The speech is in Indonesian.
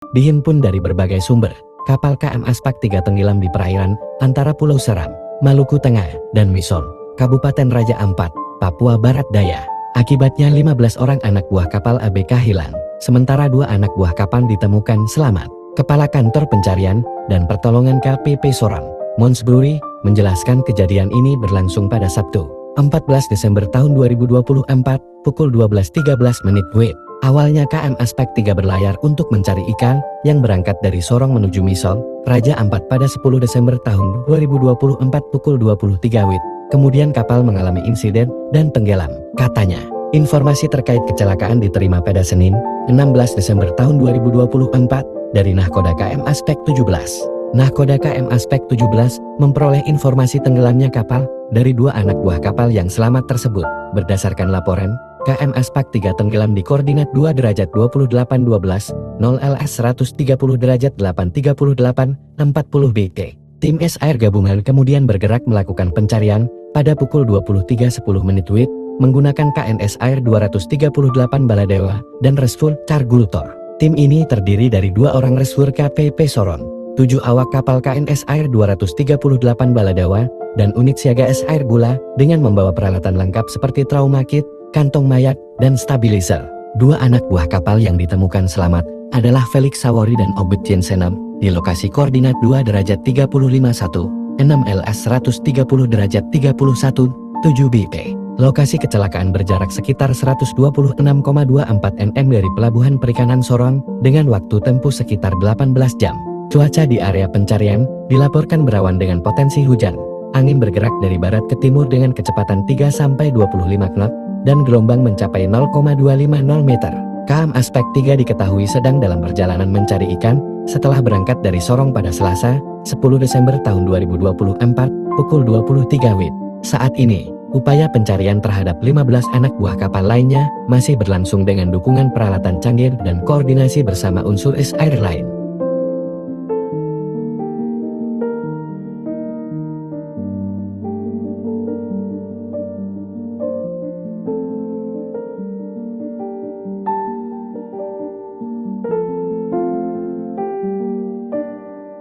Dihimpun dari berbagai sumber, kapal KM Aspak 3 tenggelam di perairan antara Pulau Seram, Maluku Tengah, dan Mison, Kabupaten Raja Ampat, Papua Barat Daya. Akibatnya 15 orang anak buah kapal ABK hilang, sementara 2 anak buah kapal ditemukan selamat. Kepala Kantor Pencarian dan Pertolongan KPP Sorong, Monsbury, menjelaskan kejadian ini berlangsung pada Sabtu, 14 Desember tahun 2024, pukul 12.13 WIB. Awalnya KM Aspak 3 berlayar untuk mencari ikan yang berangkat dari Sorong menuju Mison, Raja Ampat pada 10 Desember tahun 2024 pukul 23 WIB. Kemudian kapal mengalami insiden dan tenggelam, katanya. Informasi terkait kecelakaan diterima pada Senin, 16 Desember tahun 2024 dari Nahkoda KM Aspak 17. Nahkoda KM Aspak 17 memperoleh informasi tenggelamnya kapal dari 2 anak buah kapal yang selamat tersebut. Berdasarkan laporan, KM Aspak 3 tenggelam di koordinat 2 derajat 2812, 0 LS 130 derajat 838, 40 BK. Tim SAR gabungan kemudian bergerak melakukan pencarian pada pukul 23.10 WIB menggunakan KNS Air 238 Baladewa dan Rescue Cargulutor. Tim ini terdiri dari 2 orang Rescue KPP Sorong, 7 awak kapal KNS Air 238 Baladewa, dan unit siaga SAR Bula dengan membawa peralatan lengkap seperti trauma kit, kantong mayat, dan stabilizer. 2 anak buah kapal yang ditemukan selamat adalah Felix Sawori dan Obed Jensenam di lokasi koordinat 2 derajat 351, 6 LS 130 derajat 31, 7 BP. Lokasi kecelakaan berjarak sekitar 126,24 nm dari Pelabuhan Perikanan Sorong dengan waktu tempuh sekitar 18 jam. Cuaca di area pencarian dilaporkan berawan dengan potensi hujan. Angin bergerak dari barat ke timur dengan kecepatan 3-25 knot dan gelombang mencapai 0,250 meter. KM Aspak 3 diketahui sedang dalam perjalanan mencari ikan setelah berangkat dari Sorong pada Selasa, 10 Desember tahun 2024, pukul 23 WIB. Saat ini, upaya pencarian terhadap 15 anak buah kapal lainnya masih berlangsung dengan dukungan peralatan canggih dan koordinasi bersama unsur SAR lain.